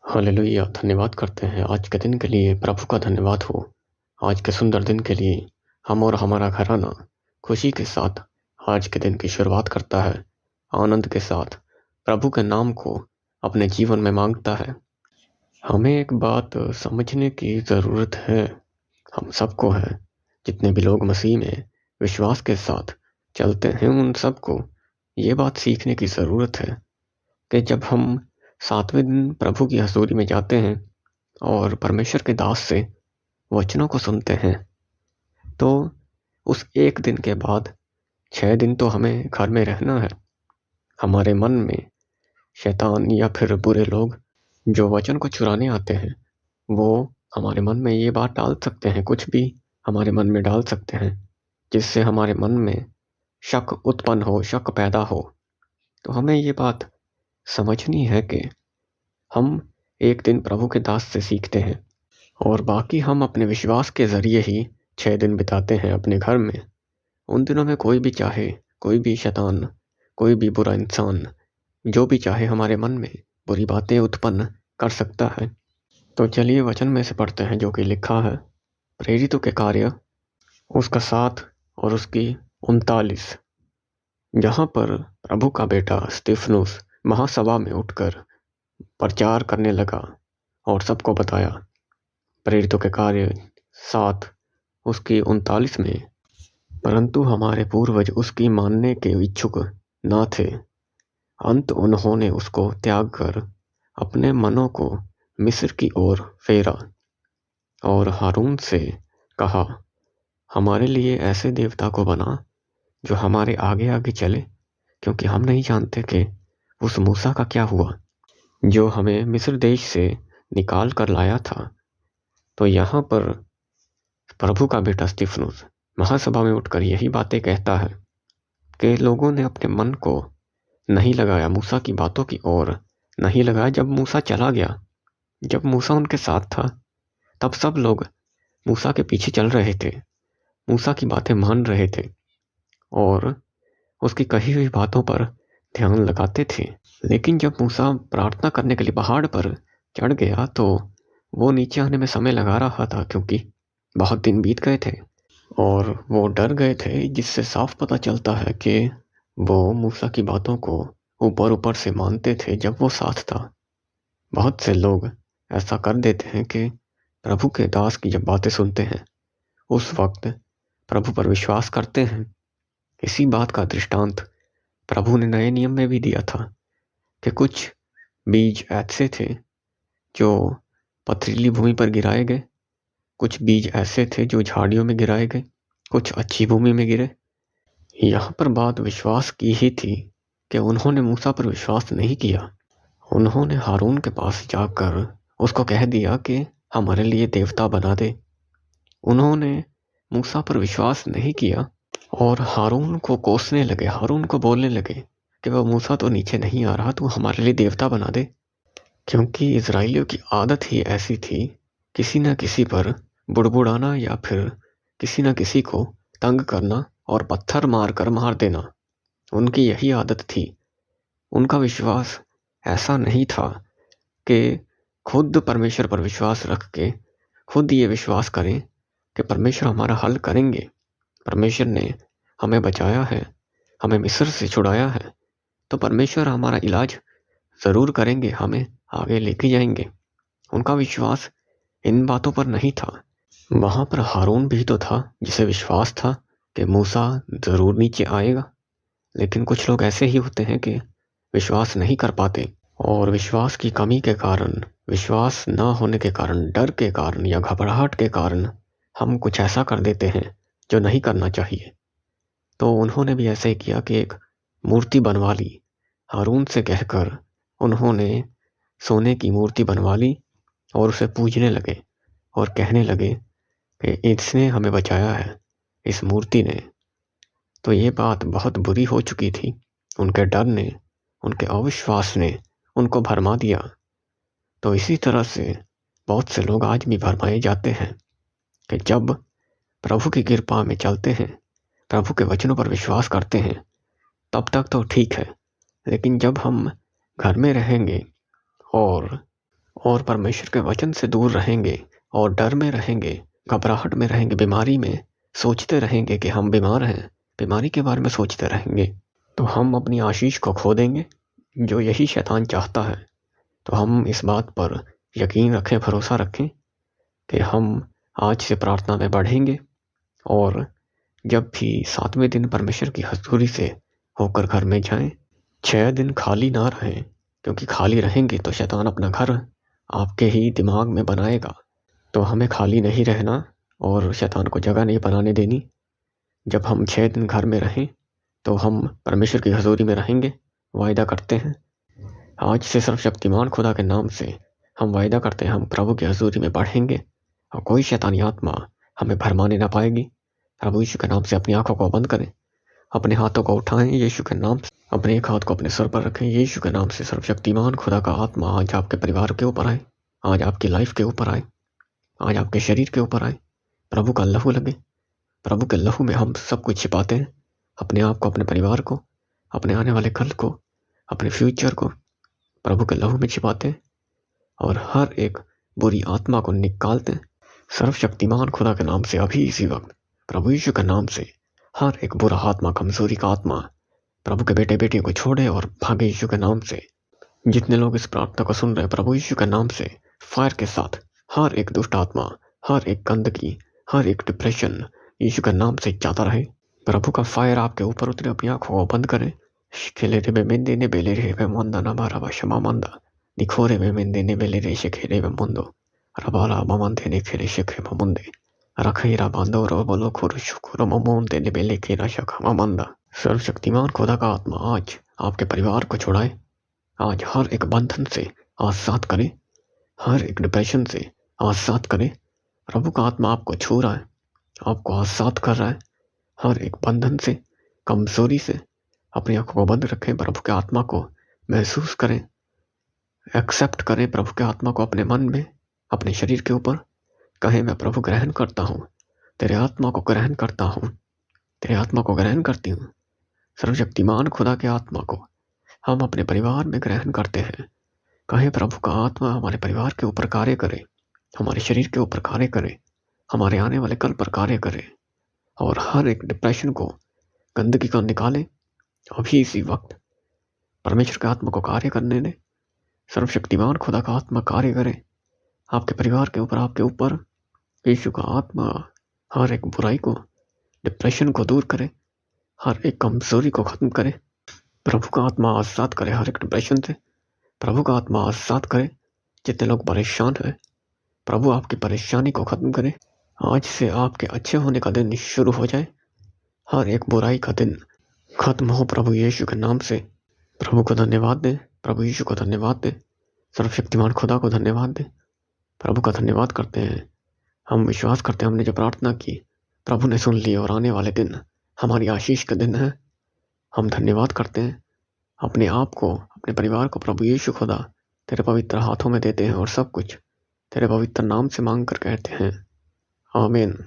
Hallelujah! धन्यवाद करते हैं आज के दिन के लिए प्रभु का धन्यवाद हो। आज के सुंदर दिन के लिए हम और हमारा घराना खुशी के साथ आज के दिन की शुरुआत करता है। आनंद के साथ प्रभु के नाम को अपने जीवन में मांगता है। हमें एक बात समझने की ज़रूरत है, हम सबको है, जितने भी लोग मसीह में विश्वास के साथ चलते हैं उन सबको ये बात सीखने की ज़रूरत है कि जब हम 7वें दिन प्रभु की हज़ूरी में जाते हैं और परमेश्वर के दास से वचनों को सुनते हैं, तो उस एक दिन के बाद 6 दिन तो हमें घर में रहना है। हमारे मन में शैतान या फिर बुरे लोग जो वचन को चुराने आते हैं, वो हमारे मन में ये बात डाल सकते हैं, कुछ भी हमारे मन में डाल सकते हैं, जिससे हमारे मन में शक उत्पन्न हो, शक पैदा हो। तो हमें ये बात समझनी है कि हम एक दिन प्रभु के दास से सीखते हैं और बाकी हम अपने विश्वास के ज़रिए ही 6 दिन बिताते हैं अपने घर में। उन दिनों में कोई भी चाहे, कोई भी शैतान, कोई भी बुरा इंसान, जो भी चाहे हमारे मन में बुरी बातें उत्पन्न कर सकता है। तो चलिए वचन में से पढ़ते हैं जो कि लिखा है प्रेरितों के कार्य उसका 7 और उसकी 39, जहाँ पर प्रभु का बेटा स्तिफनुस महासभा में उठकर प्रचार करने लगा और सबको बताया। प्रेरितों के कार्य 7 उसकी 39 में, परंतु हमारे पूर्वज उसकी मानने के इच्छुक न थे, अंत उन्होंने उसको त्याग कर अपने मनों को मिस्र की ओर फेरा और हारून से कहा, हमारे लिए ऐसे देवता को बना जो हमारे आगे आगे चले, क्योंकि हम नहीं जानते कि उस मूसा का क्या हुआ जो हमें मिस्र देश से निकाल कर लाया था। तो यहाँ पर प्रभु का बेटा स्तिफनुस महासभा में उठकर यही बातें कहता है कि लोगों ने अपने मन को नहीं लगाया मूसा की बातों की ओर, नहीं लगाया। जब मूसा चला गया, जब मूसा उनके साथ था, तब सब लोग मूसा के पीछे चल रहे थे, मूसा की बातें मान रहे थे और उसकी कही हुई बातों पर ध्यान लगाते थे। लेकिन जब मूसा प्रार्थना करने के लिए पहाड़ पर चढ़ गया तो वो नीचे आने में समय लगा रहा था, क्योंकि बहुत दिन बीत गए थे और वो डर गए थे, जिससे साफ पता चलता है कि वो मूसा की बातों को ऊपर ऊपर से मानते थे जब वो साथ था। बहुत से लोग ऐसा कर देते हैं कि प्रभु के दास की जब बातें सुनते हैं उस वक्त प्रभु पर विश्वास करते हैं। इसी बात का दृष्टांत प्रभु ने नए नियम में भी दिया था कि कुछ बीज ऐसे थे जो पथरीली भूमि पर गिराए गए, कुछ बीज ऐसे थे जो झाड़ियों में गिराए गए, कुछ अच्छी भूमि में गिरे। यहाँ पर बात विश्वास की ही थी कि उन्होंने मूसा पर विश्वास नहीं किया। उन्होंने हारून के पास जाकर उसको कह दिया कि हमारे लिए देवता बना दे। उन्होंने मूसा पर विश्वास नहीं किया और हारून को कोसने लगे, हारून को बोलने लगे कि वह मूसा तो नीचे नहीं आ रहा, तू हमारे लिए देवता बना दे। क्योंकि इजराइलियों की आदत ही ऐसी थी, किसी न किसी पर बुड़बुड़ाना या फिर किसी न किसी को तंग करना और पत्थर मार कर मार देना, उनकी यही आदत थी। उनका विश्वास ऐसा नहीं था कि खुद परमेश्वर पर विश्वास रख के खुद ये विश्वास करें कि परमेश्वर हमारा हल करेंगे, परमेश्वर ने हमें बचाया है, हमें मिस्र से छुड़ाया है, तो परमेश्वर हमारा इलाज ज़रूर करेंगे, हमें आगे लेके जाएंगे। उनका विश्वास इन बातों पर नहीं था। वहाँ पर हारून भी तो था जिसे विश्वास था कि मूसा ज़रूर नीचे आएगा। लेकिन कुछ लोग ऐसे ही होते हैं कि विश्वास नहीं कर पाते और विश्वास की कमी के कारण, विश्वास ना होने के कारण, डर के कारण या घबराहट के कारण हम कुछ ऐसा कर देते हैं जो नहीं करना चाहिए। तो उन्होंने भी ऐसे ही किया कि एक मूर्ति बनवा ली। हारून से कहकर उन्होंने सोने की मूर्ति बनवा ली और उसे पूजने लगे और कहने लगे कि इसने हमें बचाया है, इस मूर्ति ने। तो ये बात बहुत बुरी हो चुकी थी। उनके डर ने, उनके अविश्वास ने उनको भरमा दिया। तो इसी तरह से बहुत से लोग आज भी भरमाए जाते हैं कि जब प्रभु की कृपा में चलते हैं, प्रभु के वचनों पर विश्वास करते हैं, तब तक तो ठीक है। लेकिन जब हम घर में रहेंगे और और परमेश्वर के वचन से दूर रहेंगे और डर में रहेंगे, घबराहट में रहेंगे, बीमारी में सोचते रहेंगे कि हम बीमार हैं, बीमारी के बारे में सोचते रहेंगे, तो हम अपनी आशीष को खो देंगे, जो यही शैतान चाहता है। तो हम इस बात पर यकीन रखें, भरोसा रखें कि हम आज से प्रार्थना में बढ़ेंगे और जब भी 7वें दिन परमेश्वर की हजूरी से होकर घर में जाएं, 6 दिन खाली ना रहें, क्योंकि खाली रहेंगे तो शैतान अपना घर आपके ही दिमाग में बनाएगा। तो हमें खाली नहीं रहना और शैतान को जगह नहीं बनाने देनी। जब हम 6 दिन घर में रहें तो हम परमेश्वर की हजूरी में रहेंगे, वायदा करते हैं। आज से सर्वशक्तिमान खुदा के नाम से हम वायदा करते हैं, हम प्रभु की हजूरी में बढ़ेंगे और कोई शैतानी आत्मा हमें भरमाने ना पाएगी। प्रभु यीशु के नाम से अपनी आंखों को बंद करें, अपने हाथों को उठाएं यीशु के नाम से, अपने एक हाथ को अपने सर पर रखें। यीशु के नाम से सर्वशक्तिमान खुदा का आत्मा आज आपके परिवार के ऊपर आए, आज आपकी लाइफ के ऊपर आए, आज आपके शरीर के ऊपर आए। प्रभु का लहू लगे। प्रभु के लहू में हम सब कुछ छिपाते हैं, अपने आप को, अपने परिवार को, अपने आने वाले कल को, अपने फ्यूचर को प्रभु के लहू में छिपाते हैं और हर एक बुरी आत्मा को निकालते हैं। सर्वशक्तिमान खुदा के नाम से अभी इसी वक्त प्रभु यीशु के नाम से हर एक बुरा आत्मा, कमजोरी का आत्मा प्रभु के बेटे बेटियों को छोड़े और भागे यीशु के नाम से। जितने लोग इस प्रार्थना को सुन रहे हैं, प्रभु यीशु के नाम से फायर के साथ हर एक दुष्ट आत्मा, हर एक गंदगी, हर एक डिप्रेशन यीशु के नाम से जाता रहे। प्रभु का फायर आपके ऊपर उतरे। अपनी आंखों को बंद करें। खेले रे मेंदे ने बेले रे वे मंदा ना बारा बशमा मंदा निखोरे वे मेंदे ने बेले रे शेखेरे वे मंदो रबाला ममंदे ने खेले शेखे ममुंदे रखईरा बांधो रो बोलो खुर शुक्र ममोंदे ने बेले खेरा शखा मंदा। सर्वशक्तिमान खुदा का आत्मा आज आपके परिवार को छुड़ाए, आज हर एक बंधन से आजाद करे, हर एक डिप्रेशन से आजाद करे। प्रभु का आत्मा आपको छू रहा है, आपको आजाद कर रहा है हर एक बंधन से, कमजोरी से। अपनी आंखों को बंद रखें, प्रभु के आत्मा को महसूस करें, एक्सेप्ट करें प्रभु के आत्मा को अपने मन में, अपने शरीर के ऊपर। कहें, मैं प्रभु ग्रहण करता हूँ, तेरे आत्मा को ग्रहण करता हूँ, तेरे आत्मा को ग्रहण करती हूँ। सर्वशक्तिमान खुदा के आत्मा को हम अपने परिवार में ग्रहण करते हैं। कहें, प्रभु का आत्मा हमारे परिवार के ऊपर कार्य करे, हमारे शरीर के ऊपर कार्य करे, हमारे आने वाले कल पर कार्य करे और हर एक डिप्रेशन को, गंदगी को निकाले। अभी इसी वक्त परमेश्वर के आत्मा को कार्य करने दे। सर्वशक्तिमान खुदा का आत्मा कार्य करे आपके परिवार के ऊपर, आपके ऊपर। यीशु का आत्मा हर एक बुराई को, डिप्रेशन को दूर करे, हर एक कमजोरी को खत्म करे। प्रभु का आत्मा आजाद करे हर एक डिप्रेशन से। प्रभु का आत्मा आजाद करे जितने लोग परेशान हैं, प्रभु आपकी परेशानी को खत्म करे। आज से आपके अच्छे होने का दिन शुरू हो जाए, हर एक बुराई का दिन खत्म हो प्रभु यीशु के नाम से। प्रभु को धन्यवाद दें, प्रभु यीशु को धन्यवाद दें, सर्वशक्तिमान खुदा को धन्यवाद दें। प्रभु का धन्यवाद करते हैं। हम विश्वास करते हैं हमने जो प्रार्थना की प्रभु ने सुन ली और आने वाले दिन हमारी आशीष का दिन है। हम धन्यवाद करते हैं, अपने आप को, अपने परिवार को प्रभु यीशु खुदा तेरे पवित्र हाथों में देते हैं और सब कुछ तेरे पवित्र नाम से मांग कर कहते हैं, आमीन।